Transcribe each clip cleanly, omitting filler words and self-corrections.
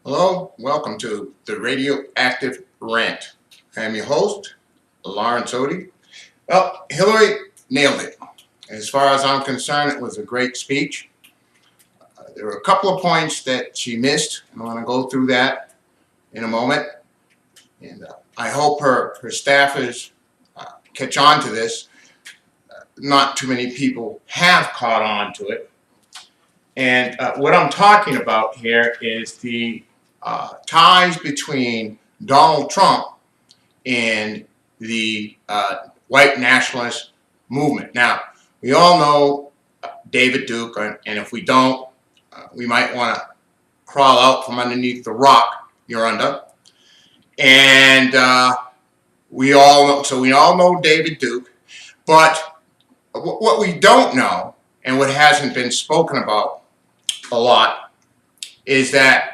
Hello, welcome to the Radioactive Rant. I am your host, Lawrence Odie. Well, Hillary nailed it. As far as I'm concerned, it was a great speech. There were a couple of points that she missed. I want to go through that in a moment. And I hope her staffers catch on to this. Not too many people have caught on to it. And what I'm talking about here is the ties between Donald Trump and the white nationalist movement. Now, we all know David Duke, and if we don't, we might want to crawl out from underneath the rock you're under. And we all know David Duke, but what we don't know, and what hasn't been spoken about a lot, is that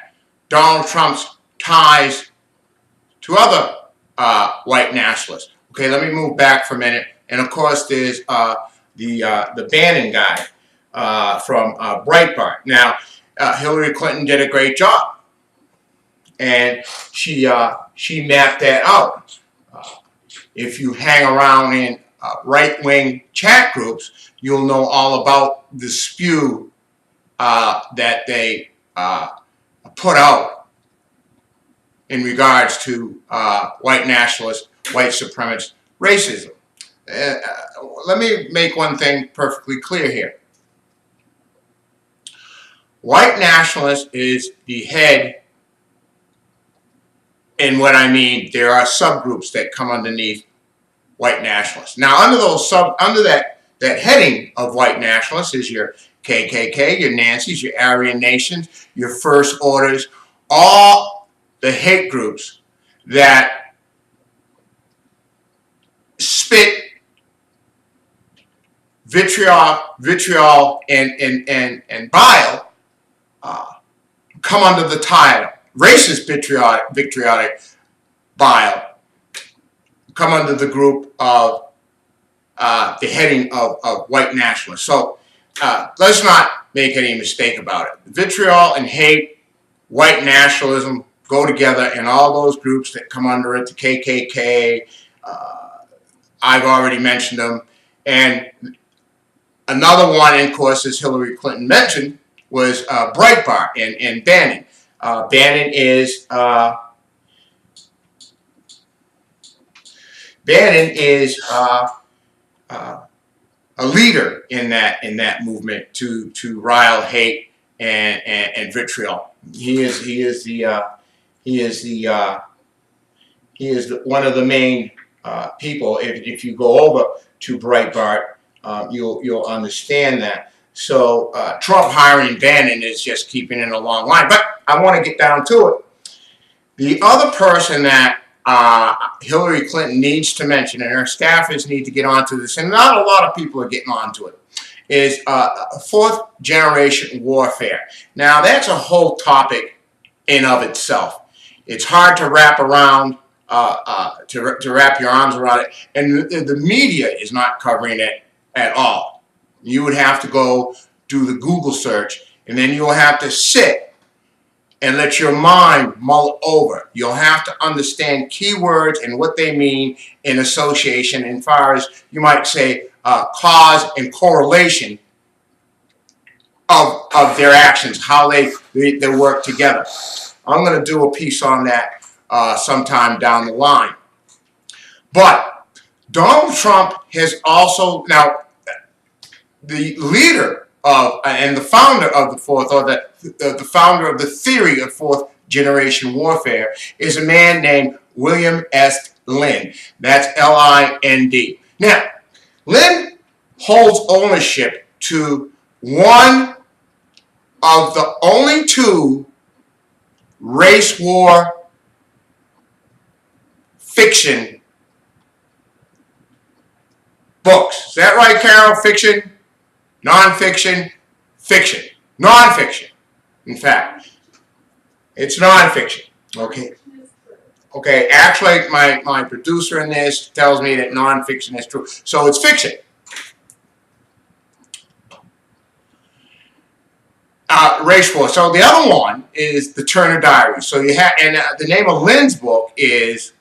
Donald Trump's ties to other white nationalists. Okay, let me move back for a minute. And of course, there's the Bannon guy from Breitbart. Now, Hillary Clinton did a great job, and she mapped that out. If you hang around in right-wing chat groups, you'll know all about the spew that they put out in regards to white nationalist, white supremacist racism. Let me make one thing perfectly clear here. White nationalist is the head, and what I mean, there are subgroups that come underneath white nationalists. Now, under that heading of white nationalists is your KKK, your Nancys, your Aryan Nations, your First Orders, all the hate groups that spit vitriol and bile come under the title. Racist vitriolic bile come under the group of the heading of white nationalists. So let's not make any mistake about it. Vitriol and hate, white nationalism go together, and all those groups that come under it, the KKK, I've already mentioned them. And another one, of course, as Hillary Clinton mentioned, was Breitbart and Bannon. Bannon is a leader in that movement to rile hate and vitriol. He is one of the main people. If you go over to Breitbart, you'll understand that. So Trump hiring Bannon is just keeping it a long line. But I want to get down to it. The other person that Hillary Clinton needs to mention, and her staffers need to get onto this, and not a lot of people are getting onto it, is fourth generation warfare. Now, that's a whole topic in of itself. It's hard to wrap around, to wrap your arms around it, and the media is not covering it at all. You would have to go do the Google search, and then you'll have to sit and let your mind mull over. You'll have to understand keywords and what they mean in association, as far as you might say cause and correlation of their actions, how they work together. I'm going to do a piece on that sometime down the line. But Donald Trump has also, now, the leader of and the founder of the fourth, or the founder of the theory of fourth generation warfare, is a man named William S. Lind. That's L-I-N-D. Now, Lind holds ownership to one of the only two race war fiction books. Is that right, Carol? Fiction? Non-fiction? Fiction. Non-fiction. In fact, it's non-fiction. Okay. Okay, actually, my producer in this tells me that non-fiction is true. So it's fiction. race war. So the other one is the Turner Diary. So you have, and the name of Lynn's book is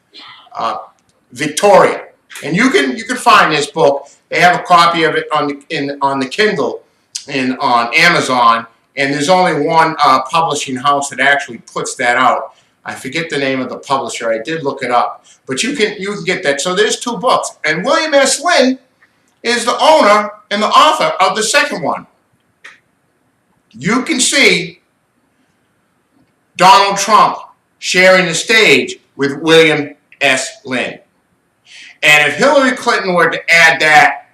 Victoria, and you can find this book. They have a copy of it on the Kindle and on Amazon. And there's only one publishing house that actually puts that out. I forget the name of the publisher. I did look it up, but you can get that. So there's 2 books, and William S. Lynn is the owner and the author of the second one. You can see Donald Trump sharing the stage with William S. Lynn. And if Hillary Clinton were to add that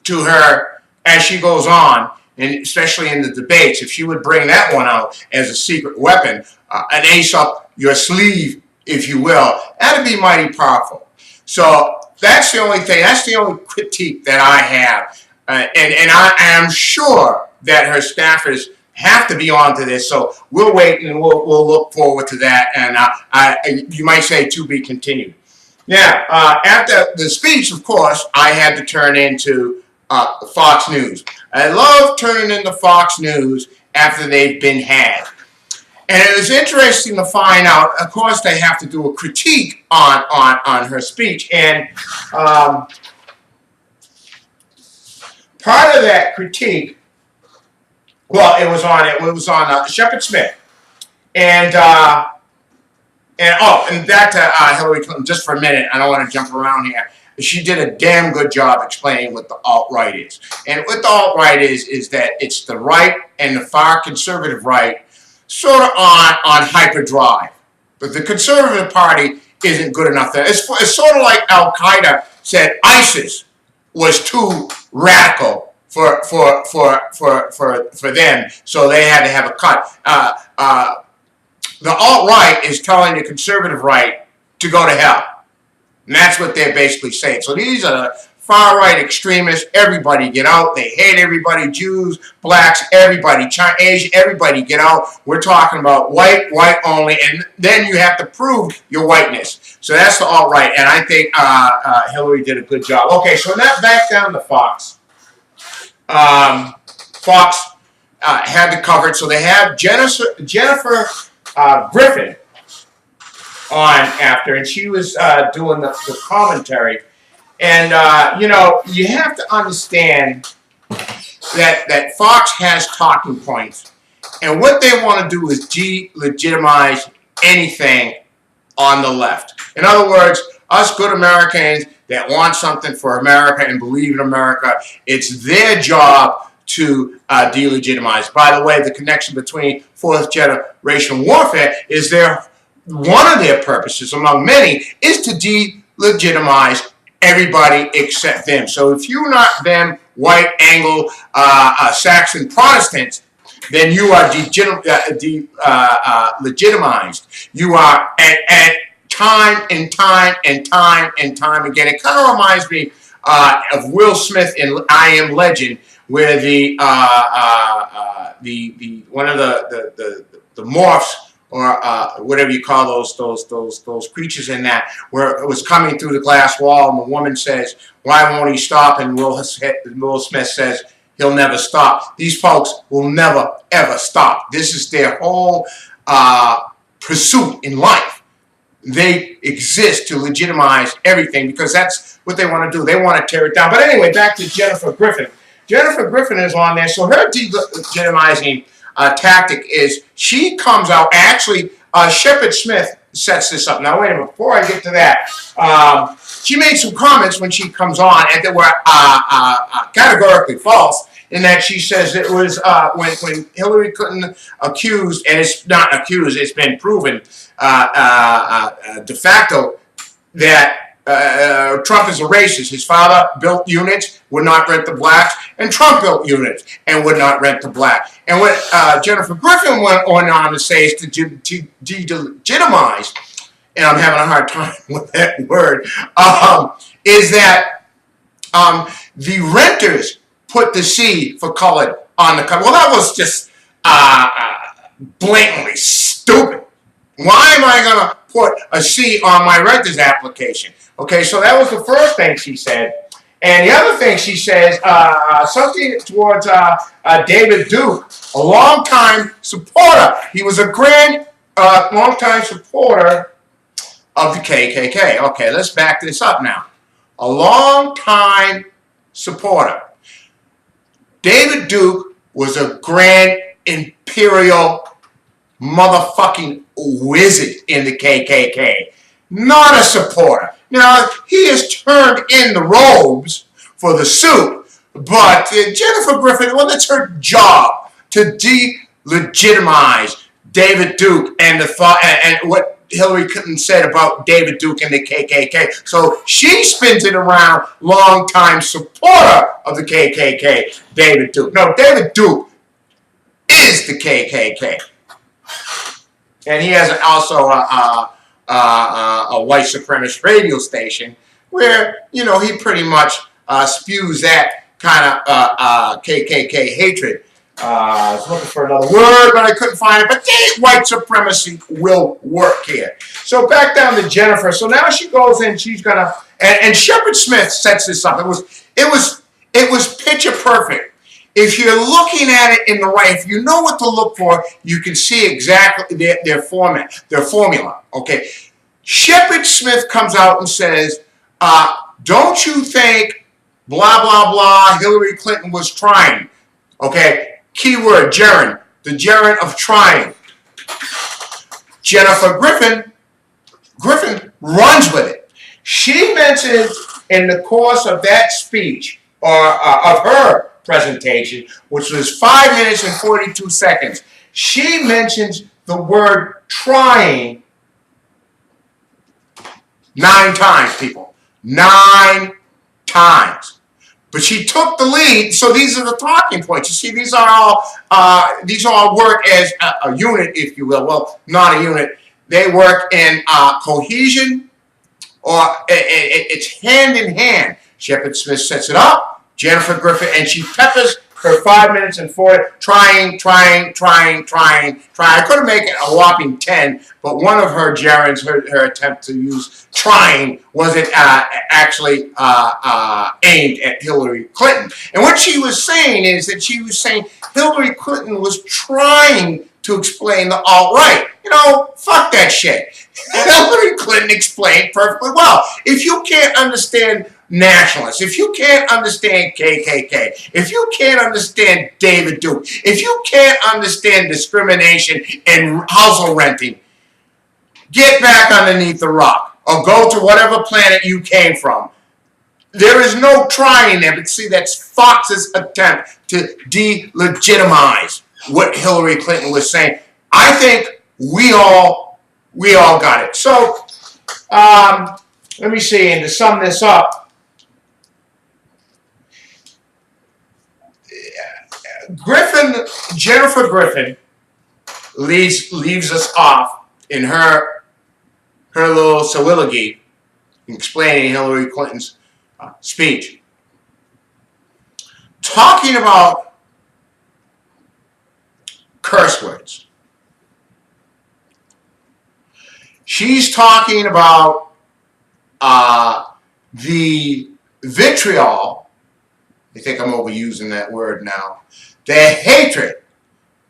to her as she goes on, and especially in the debates, if she would bring that one out as a secret weapon, an ace up your sleeve, if you will, that'd be mighty powerful. So that's the only thing, that's the only critique that I have. And I am sure that her staffers have to be onto this, so we'll wait and we'll look forward to that. And you might say to be continued. Now, after the speech, of course, I had to turn into Fox News. I love turning into Fox News after they've been had. And it was interesting to find out, of course, they have to do a critique on her speech. And part of that critique, well, it was on Shepard Smith. And back to Hillary Clinton just for a minute. I don't want to jump around here. She did a damn good job explaining what the alt-right is. And what the alt-right is that it's the right and the far conservative right sort of on hyperdrive. But the conservative party isn't good enough there. It's sort of like Al-Qaeda said ISIS was too radical for them, so they had to have a cut. The alt-right is telling the conservative right to go to hell. And that's what they're basically saying. So these are far-right extremists. Everybody get out. They hate everybody. Jews, blacks, everybody. China, Asia, everybody get out. We're talking about white only. And then you have to prove your whiteness. So that's the alt-right. And I think Hillary did a good job. Okay, so now back down to Fox. Fox had to cover it. So they have Jennifer Griffin on after, and she was doing the commentary. And you know, you have to understand that Fox has talking points, and what they want to do is delegitimize anything on the left. In other words, us good Americans that want something for America and believe in America, it's their job to delegitimize. By the way, the connection between fourth generation warfare is one of their purposes, among many, is to delegitimize everybody except them. So if you're not them, white, Anglo, Saxon Protestants, then you are legitimized. You are at time and time and time and time again. It kind of reminds me of Will Smith in I Am Legend, where one of the morphs, or whatever you call those creatures in that, where it was coming through the glass wall, and the woman says, "Why won't he stop?" And Will Smith says, "He'll never stop." These folks will never ever stop. This is their whole pursuit in life. They exist to legitimize everything because that's what they want to do. They want to tear it down. But anyway, back to Jennifer Griffin. Jennifer Griffin is on there, so her delegitimizing tactic is she comes out. Actually, Shepard Smith sets this up. Now, wait a minute. Before I get to that, she made some comments when she comes on, and that were categorically false. In that she says it was when Hillary Clinton accused, and it's not accused, it's been proven de facto that Trump is a racist. His father built units, would not rent to blacks, and Trump built units and would not rent to black. And what Jennifer Griffin went on to say is to delegitimize, and I'm having a hard time with that word, is that the renters put the C for colored on the cover. Well, that was just blatantly stupid. Why am I going to put a C on my renter's application? Okay, so that was the first thing she said. And the other thing she says, something towards David Duke, a longtime supporter. He was a longtime supporter of the KKK. Okay, let's back this up now. A longtime supporter. David Duke was a grand imperial motherfucking wizard in the KKK. Not a supporter. Now, he has turned in the robes for the suit, but Jennifer Griffin, well, it's her job to delegitimize David Duke and what Hillary Clinton said about David Duke and the KKK. So she spins it around longtime supporter of the KKK, David Duke. No, David Duke is the KKK. And he has also a white supremacist radio station where, you know, he pretty much spews that kind of KKK hatred. I was looking for another word, but I couldn't find it. But white supremacy will work here. So back down to Jennifer. So now she goes in. She's gonna and Shepard Smith sets this up. It was picture perfect. If you're looking at it in the right, if you know what to look for, you can see exactly their format, their formula. Okay, Shepard Smith comes out and says, "Don't you think blah blah blah? Hillary Clinton was trying." Okay. Keyword, gerund, the gerund of trying. Jennifer Griffin runs with it. She mentions in the course of that speech, or of her presentation, which was 5 minutes and 42 seconds, she mentions the word trying 9 times, people. 9 times. But she took the lead, so these are the talking points. You see, these all work as a unit, if you will. Well, not a unit. They work in cohesion, or it's hand in hand. Shepard Smith sets it up, Jennifer Griffin, and she peppers her 5 minutes and 40, trying. I couldn't make it a whopping 10, but one of her gerunds, her attempt to use trying, wasn't actually aimed at Hillary Clinton. And what she was saying is that she was saying Hillary Clinton was trying to explain the alt-right. You know, fuck that shit. Hillary Clinton explained perfectly well. If you can't understand nationalists, if you can't understand KKK, if you can't understand David Duke, if you can't understand discrimination and household renting, get back underneath the rock or go to whatever planet you came from. There is no trying there, but see, that's Fox's attempt to delegitimize what Hillary Clinton was saying. I think we all got it. So let me see, and to sum this up, Jennifer Griffin leaves us off in her little soliloquy explaining Hillary Clinton's speech, talking about curse words. She's talking about the vitriol. I think I'm overusing that word now. The hatred,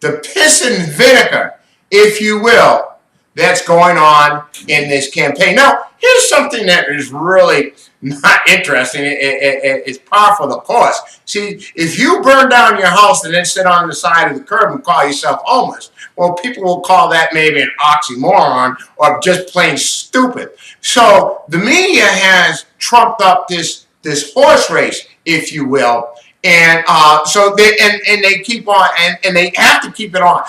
the piss and vinegar, if you will, that's going on in this campaign. Now, here's something that is really not interesting. It's par for the course. See, if you burn down your house and then sit on the side of the curb and call yourself homeless, well, people will call that maybe an oxymoron or just plain stupid. So the media has trumped up this horse race, if you will. And so they keep on, and they have to keep it on.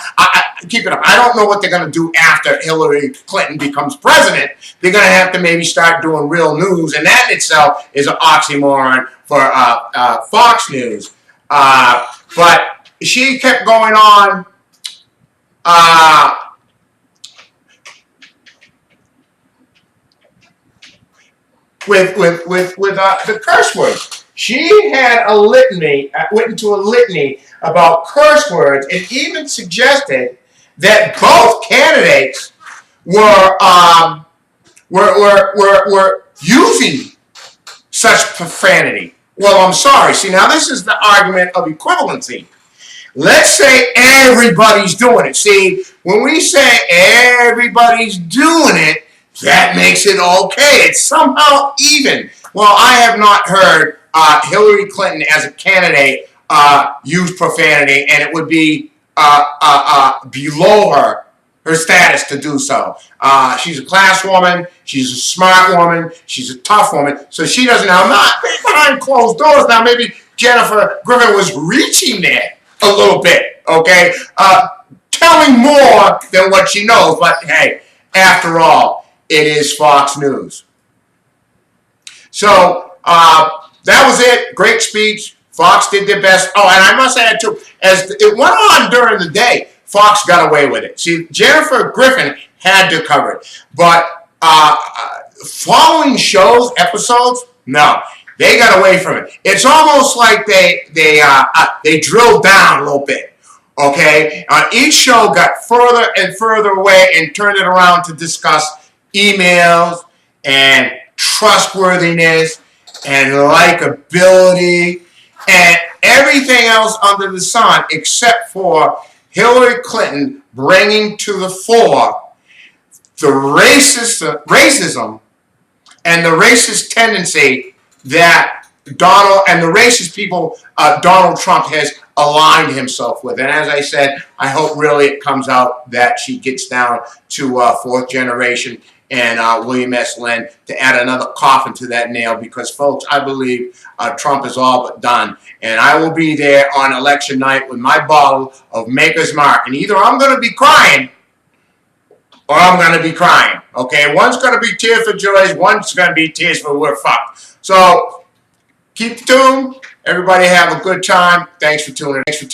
Keep it up. I don't know what they're going to do after Hillary Clinton becomes president. They're going to have to maybe start doing real news, and that in itself is an oxymoron for Fox News. But she kept going on. With the curse words. She had a litany, went into a litany about curse words, and even suggested that both candidates were using such profanity. Well, I'm sorry. See, now this is the argument of equivalency. Let's say everybody's doing it. See, when we say everybody's doing it, that makes it okay. It's somehow even. Well, I have not heard Hillary Clinton as a candidate use profanity, and it would be below her status to do so. She's a class woman, she's a smart woman, she's a tough woman, so she doesn't know. Not behind closed doors. Now, maybe Jennifer Griffin was reaching there a little bit, okay? Telling more than what she knows, but hey, after all, it is Fox News. So, that was it. Great speech. Fox did their best. Oh, and I must add too, as it went on during the day, Fox got away with it. See, Jennifer Griffin had to cover it. But following shows, episodes, no. They got away from it. It's almost like they drilled down a little bit. Okay? Each show got further and further away and turned it around to discuss emails and trustworthiness and likability and everything else under the sun except for Hillary Clinton bringing to the fore the racism and the racist tendency that Donald and the racist people Donald Trump has aligned himself with. And as I said, I hope really it comes out that she gets down to fourth generation and William S. Lynn to add another coffin to that nail, because, folks, I believe Trump is all but done. And I will be there on election night with my bottle of Maker's Mark. And either I'm going to be crying or I'm going to be crying. Okay? One's going to be tears for joy, one's going to be tears for we're fucked. So keep tuned. Everybody have a good time. Thanks for tuning in.